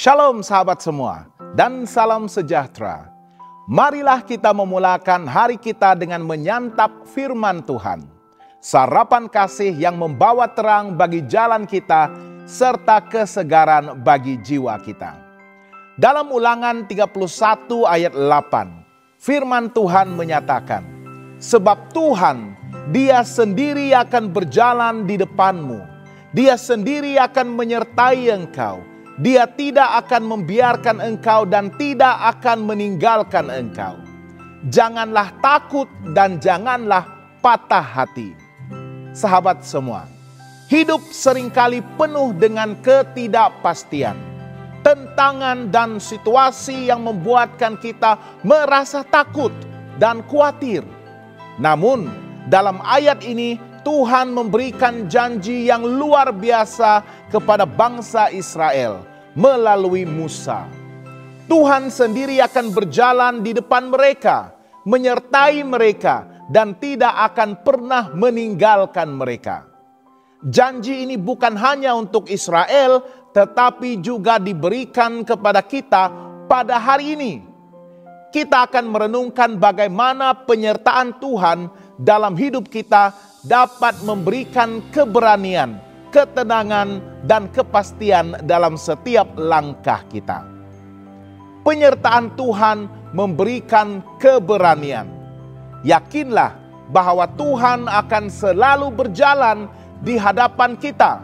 Shalom sahabat semua dan salam sejahtera. Marilah kita memulakan hari kita dengan menyantap firman Tuhan. Sarapan kasih yang membawa terang bagi jalan kita serta kesegaran bagi jiwa kita. Dalam Ulangan 31 ayat 8, firman Tuhan menyatakan, "Sebab Tuhan, Dia sendiri akan berjalan di depanmu. Dia sendiri akan menyertai engkau. Dia tidak akan membiarkan engkau dan tidak akan meninggalkan engkau. Janganlah takut dan janganlah patah hati." Sahabat semua, hidup seringkali penuh dengan ketidakpastian, tentangan dan situasi yang membuatkan kita merasa takut dan khawatir. Namun, dalam ayat ini Tuhan memberikan janji yang luar biasa kepada bangsa Israel melalui Musa. Tuhan sendiri akan berjalan di depan mereka, menyertai mereka, dan tidak akan pernah meninggalkan mereka. Janji ini bukan hanya untuk Israel, tetapi juga diberikan kepada kita pada hari ini. Kita akan merenungkan bagaimana penyertaan Tuhan dalam hidup kita dapat memberikan keberanian, ketenangan, dan kepastian dalam setiap langkah kita. Penyertaan Tuhan memberikan keberanian. Yakinlah bahwa Tuhan akan selalu berjalan di hadapan kita.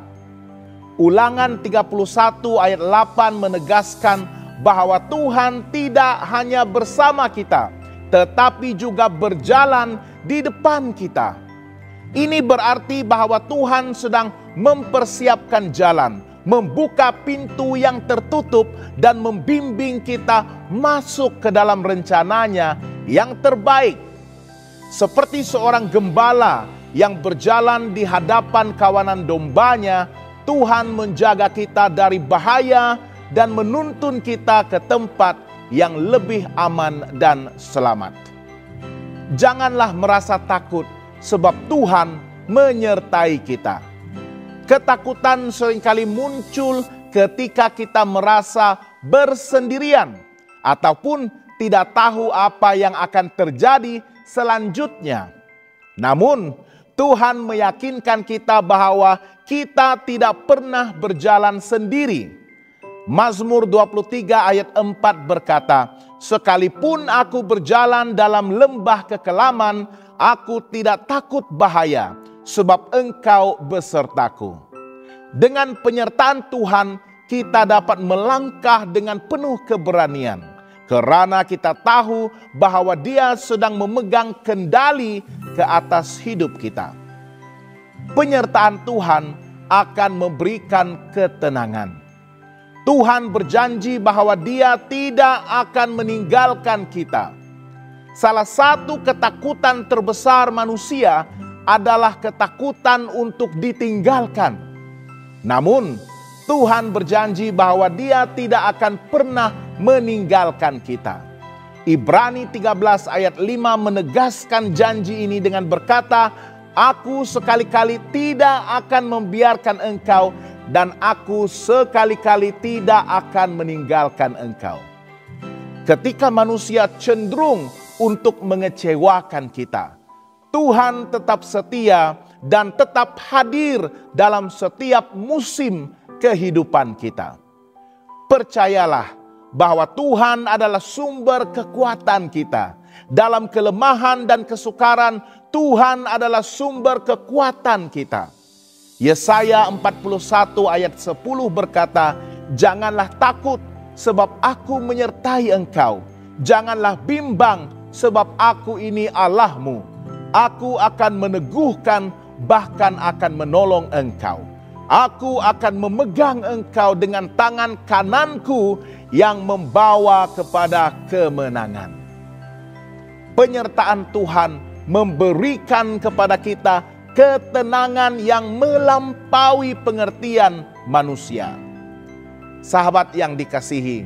Ulangan 31 ayat 8 menegaskan bahwa Tuhan tidak hanya bersama kita, tetapi juga berjalan di depan kita. Ini berarti bahwa Tuhan sedang mempersiapkan jalan, membuka pintu yang tertutup, dan membimbing kita masuk ke dalam rencananya yang terbaik. Seperti seorang gembala yang berjalan di hadapan kawanan dombanya, Tuhan menjaga kita dari bahaya dan menuntun kita ke tempat yang lebih aman dan selamat. Janganlah merasa takut, sebab Tuhan menyertai kita. Ketakutan seringkali muncul ketika kita merasa bersendirian ataupun tidak tahu apa yang akan terjadi selanjutnya. Namun, Tuhan meyakinkan kita bahwa kita tidak pernah berjalan sendiri. Mazmur 23 ayat 4 berkata, "Sekalipun aku berjalan dalam lembah kekelaman, aku tidak takut bahaya, sebab Engkau besertaku." Dengan penyertaan Tuhan, kita dapat melangkah dengan penuh keberanian, karena kita tahu bahwa Dia sedang memegang kendali ke atas hidup kita. Penyertaan Tuhan akan memberikan ketenangan. Tuhan berjanji bahwa Dia tidak akan meninggalkan kita. Salah satu ketakutan terbesar manusia adalah ketakutan untuk ditinggalkan. Namun, Tuhan berjanji bahwa Dia tidak akan pernah meninggalkan kita. Ibrani 13 ayat 5 menegaskan janji ini dengan berkata, "Aku sekali-kali tidak akan membiarkan engkau, dan aku sekali-kali tidak akan meninggalkan engkau." Ketika manusia cenderung untuk mengecewakan kita, Tuhan tetap setia dan tetap hadir dalam setiap musim kehidupan kita. Percayalah bahwa Tuhan adalah sumber kekuatan kita. Dalam kelemahan dan kesukaran, Tuhan adalah sumber kekuatan kita. Yesaya 41 ayat 10 berkata, "Janganlah takut, sebab aku menyertai engkau. Janganlah bimbang, sebab aku ini Allahmu. Aku akan meneguhkan, bahkan akan menolong engkau. Aku akan memegang engkau dengan tangan kananku yang membawa kepada kemenangan." Penyertaan Tuhan memberikan kepada kita ketenangan yang melampaui pengertian manusia. Sahabat yang dikasihi,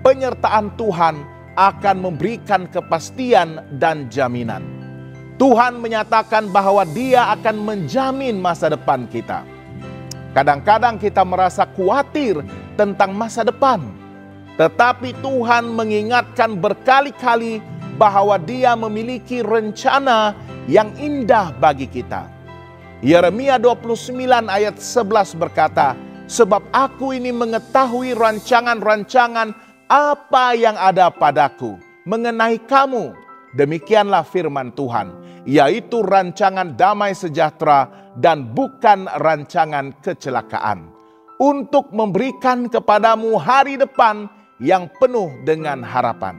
penyertaan Tuhan akan memberikan kepastian dan jaminan. Tuhan menyatakan bahwa Dia akan menjamin masa depan kita. Kadang-kadang kita merasa khawatir tentang masa depan. Tetapi Tuhan mengingatkan berkali-kali bahwa Dia memiliki rencana yang indah bagi kita. Yeremia 29 ayat 11 berkata, "Sebab aku ini mengetahui rancangan-rancangan apa yang ada padaku mengenai kamu." Demikianlah firman Tuhan, yaitu rancangan damai sejahtera dan bukan rancangan kecelakaan, untuk memberikan kepadamu hari depan yang penuh dengan harapan.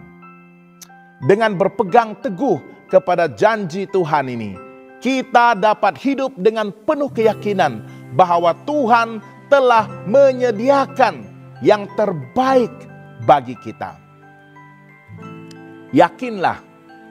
Dengan berpegang teguh kepada janji Tuhan ini, kita dapat hidup dengan penuh keyakinan bahwa Tuhan telah menyediakan yang terbaik bagi kita. Yakinlah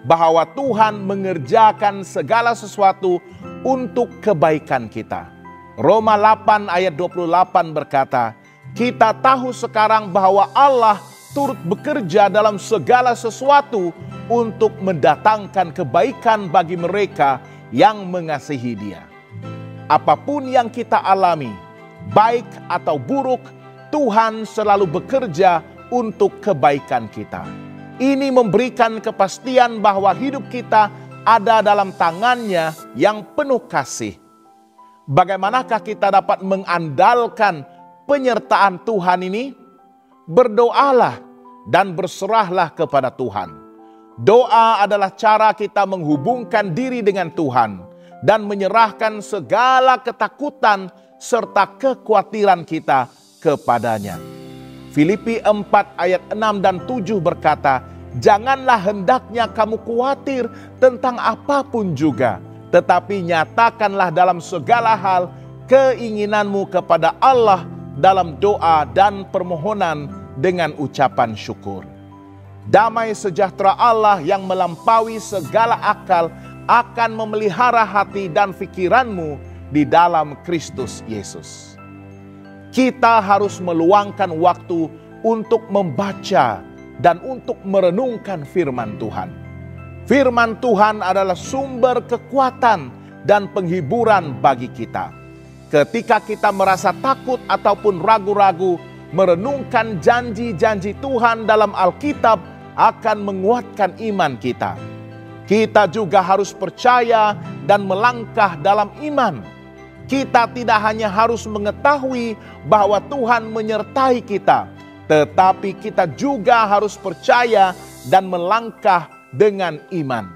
bahwa Tuhan mengerjakan segala sesuatu untuk kebaikan kita. Roma 8 ayat 28 berkata, "Kita tahu sekarang bahwa Allah turut bekerja dalam segala sesuatu untuk mendatangkan kebaikan bagi mereka yang mengasihi Dia." Apapun yang kita alami, baik atau buruk, Tuhan selalu bekerja untuk kebaikan kita. Ini memberikan kepastian bahwa hidup kita ada dalam tangan-Nya yang penuh kasih. Bagaimanakah kita dapat mengandalkan penyertaan Tuhan ini? Berdoalah dan berserahlah kepada Tuhan. Doa adalah cara kita menghubungkan diri dengan Tuhan dan menyerahkan segala ketakutan serta kekhawatiran kita kepadanya. Filipi 4 ayat 6 dan 7 berkata, "Janganlah hendaknya kamu khawatir tentang apapun juga, tetapi nyatakanlah dalam segala hal keinginanmu kepada Allah dalam doa dan permohonan dengan ucapan syukur. Damai sejahtera Allah yang melampaui segala akal akan memelihara hati dan pikiranmu di dalam Kristus Yesus." Kita harus meluangkan waktu untuk membaca dan untuk merenungkan firman Tuhan. Firman Tuhan adalah sumber kekuatan dan penghiburan bagi kita. Ketika kita merasa takut ataupun ragu-ragu, merenungkan janji-janji Tuhan dalam Alkitab akan menguatkan iman kita. Kita juga harus percaya dan melangkah dalam iman. Kita tidak hanya harus mengetahui bahwa Tuhan menyertai kita, tetapi kita juga harus percaya dan melangkah dengan iman.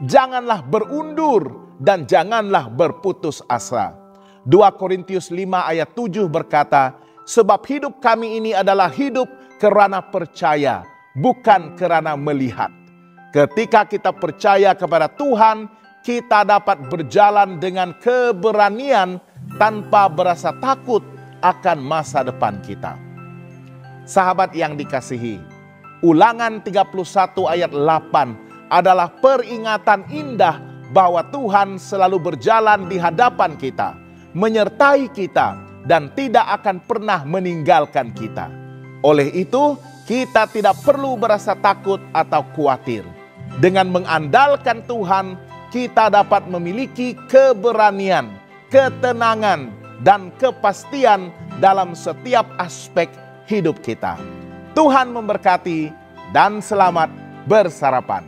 Janganlah berundur dan janganlah berputus asa. 2 Korintius 5 ayat 7 berkata, "Sebab hidup kami ini adalah hidup karena percaya, bukan karena melihat." Ketika kita percaya kepada Tuhan, kita dapat berjalan dengan keberanian tanpa berasa takut akan masa depan kita. Sahabat yang dikasihi, Ulangan 31 ayat 8 adalah peringatan indah bahwa Tuhan selalu berjalan di hadapan kita, menyertai kita, dan tidak akan pernah meninggalkan kita. Oleh itu, kita tidak perlu berasa takut atau khawatir. Dengan mengandalkan Tuhan, kita dapat memiliki keberanian, ketenangan, dan kepastian dalam setiap aspek hidup kita. Tuhan memberkati dan selamat bersarapan.